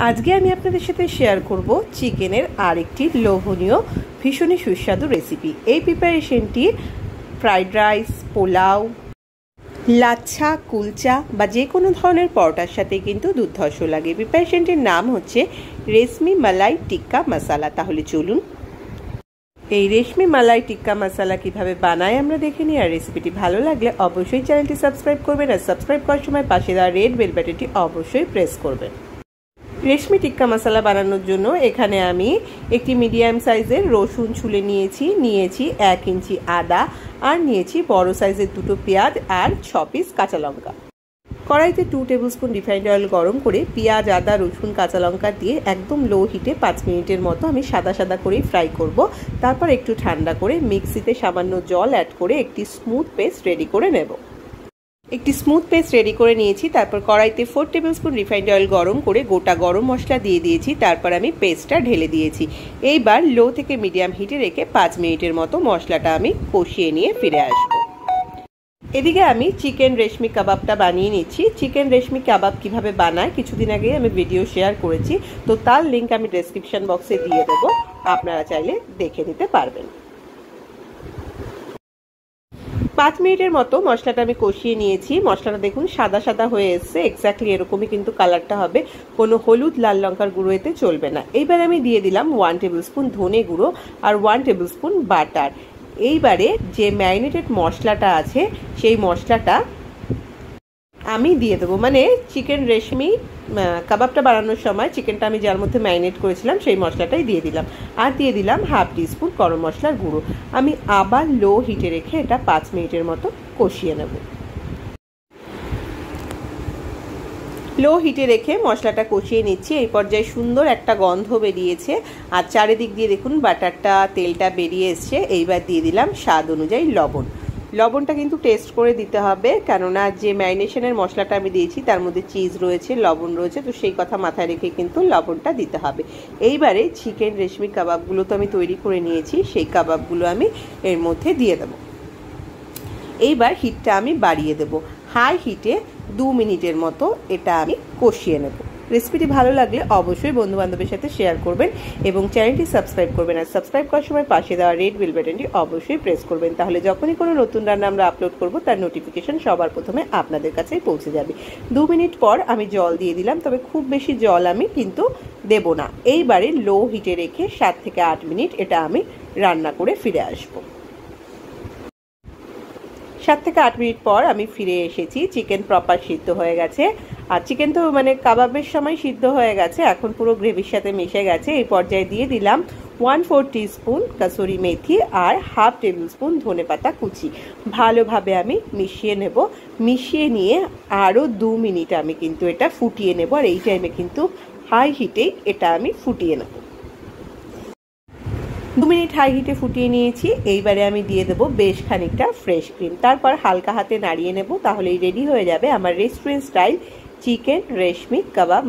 আজকে আমি আপনাদের সাথে শেয়ার করব চিকেনের আরেকটি লোভনীয় ভীষণই সুস্বাদু রেসিপি। এই প্রিপারেশনটি ফ্রাইড রাইস, পোলাও, লাচ্ছা, কুলচা বা যে কোনো ধরনের পরোটার সাথে কিন্তু দুর্ধর্ষ লাগে। প্রিপারেশনটির নাম হচ্ছে রেশমি মালাই টিক্কা মশালা। তাহলে চলুন এই রেশমি মালাই টিক্কা মশালা কিভাবে বানায় আমরা দেখে নিই। আর রেসিপিটি ভালো লাগলে অবশ্যই চ্যানেলটি সাবস্ক্রাইব করবেন, আর সাবস্ক্রাইব করার সময় পাশে দেওয়া রেড বেল বাটনটি অবশ্যই প্রেস করবেন। রেশমি টিক্কা মশালা বানানোর জন্য এখানে আমি একটি মিডিয়াম সাইজের রসুন ছুলে নিয়েছি 1 ইঞ্চি আদা, আর নিয়েছি বড় সাইজের 2টো পেঁয়াজ আর 6 পিস কাঁচা লঙ্কা। কড়াইতে 2 টেবিল স্পুন রিফাইন্ড অয়েল গরম করে পেঁয়াজ, আদা, রসুন, কাঁচা লঙ্কা দিয়ে একদম লো হিটে 5 মিনিটের মতো আমি সাদা করেই ফ্রাই করব। তারপর একটু ঠান্ডা করে মিক্সিতে সামান্য জল অ্যাড করে একটি স্মুথ পেস্ট রেডি করে নেব। নিয়েছি। তারপর কড়াইতে 4 টেবিল স্পুন রিফাইন্ড অয়েল গরম করে গোটা গরম মশলা দিয়ে দিয়েছি। তারপর আমি পেস্টটা ঢেলে দিয়েছি। এইবার লো থেকে মিডিয়াম হিটে রেখে 5 মিনিটের মতো মশলাটা আমি কষিয়ে নিয়ে ফিরে আসবো। এদিকে আমি চিকেন রেশমি কাবাবটা বানিয়ে নিচ্ছি। চিকেন রেশমি কাবাব কিভাবে বানায় কিছুদিন আগে আমি ভিডিও শেয়ার করেছি, তো তার লিঙ্ক আমি ডেসক্রিপশন বক্সে দিয়ে দেবো, আপনারা চাইলে দেখে নিতে পারবেন। 5 মিনিটের মতো মশলাটা আমি কষিয়ে নিয়েছি। মশলাটা দেখুন সাদা হয়ে এসছে, এক্স্যাক্টলি এরকমই কিন্তু কালারটা হবে, কোনো হলুদ লাল লঙ্কার গুঁড়ো এতে চলবে না। এইবার আমি দিয়ে দিলাম 1 টেবিল স্পুন ধনে গুঁড়ো আর 1 টেবিল স্পুন বাটার। এইবারে যে ম্যারিনেটেড মশলাটা আছে সেই মশলাটা আমি দিয়ে দেবো, মানে চিকেন রেশমি কাবাবটা বানানোর সময় চিকেনটা আমি যার মধ্যে ম্যারিনেট করেছিলাম সেই মশলাটাই দিয়ে দিলাম। আর দিয়ে দিলাম 1/2 টিস্পুন গরম মশলার গুঁড়ো। আমি আবার লো হিটে রেখে এটা 5 মিনিটের মতো কষিয়ে নেব। লো হিটে রেখে মশলাটা কষিয়ে নিচ্ছি। এই পর্যায়ে সুন্দর একটা গন্ধ বেরিয়েছে আর চারিদিক দিয়ে দেখুন বাটারটা তেলটা বেরিয়ে এসছে। এইবার দিয়ে দিলাম স্বাদ অনুযায়ী লবণ। লবণটা কিন্তু টেস্ট করে দিতে হবে, কেননা যে ম্যারিনেশনের মশলাটা আমি দিয়েছি তার মধ্যে চিজ রয়েছে, লবণ রয়েছে, তো সেই কথা মাথায় রেখে কিন্তু লবণটা দিতে হবে। এইবারে চিকেন রেশমি কাবাবগুলো তো আমি তৈরি করে নিয়েছি, সেই কাবাবগুলো আমি এর মধ্যে দিয়ে দেবো। এইবার হিটটা আমি বাড়িয়ে দেবো, হাই হিটে 2 মিনিটের মতো এটা আমি কষিয়ে নেব। রেসিপিটি ভালো লাগলে অবশ্যই বন্ধুবান্ধবের সাথে শেয়ার করবেন এবং চ্যানেলটি সাবস্ক্রাইব করবেন। আর সাবস্ক্রাইব করার সময় পাশে দেওয়া রেড বেল বাটনটি অবশ্যই প্রেস করবেন, তাহলে যখনই কোনো নতুন রান্না আমরা আপলোড করব তার নোটিফিকেশন সবার প্রথমে আপনাদের কাছেই পৌঁছে যাবে। 2 মিনিট পর আমি জল দিয়ে দিলাম, তবে খুব বেশি জল আমি কিন্তু দেব না। এইবারে লো হিটে রেখে 7 থেকে 8 মিনিট এটা আমি রান্না করে ফিরে আসবো। 7 থেকে 8 মিনিট পর আমি ফিরে এসেছি। চিকেন প্রপার সিদ্ধ হয়ে গেছে, আর চিকেন তো মানে কাবাবের সময় সিদ্ধ হয়ে গেছে, এখন পুরো গ্রেভির সাথে মিশে গেছে। এই পর্যায়ে দিয়ে দিলাম 1/4 টিস্পুন কাসুরি মেথি আর 1/2 টেবিল স্পুন ধনেপাতা কুচি। ভালোভাবে আমি মিশিয়ে নেব। মিশিয়ে নিয়ে আরও 2 মিনিট আমি কিন্তু এটা ফুটিয়ে নেব, আর এই টাইমে কিন্তু হাই হিটেই এটা আমি ফুটিয়ে নেব। 2 মিনিট হাই হিটে ফুটিয়ে নিয়েছি। এইবারে আমি দিয়ে দেবো বেশ খানিকটা ফ্রেশ ক্রিম, তারপর হালকা হাতে নাড়িয়ে নেব। তাহলেই রেডি হয়ে যাবে আমার রেস্টুরেন্ট স্টাইল চিকেন রেশমি কাবাব।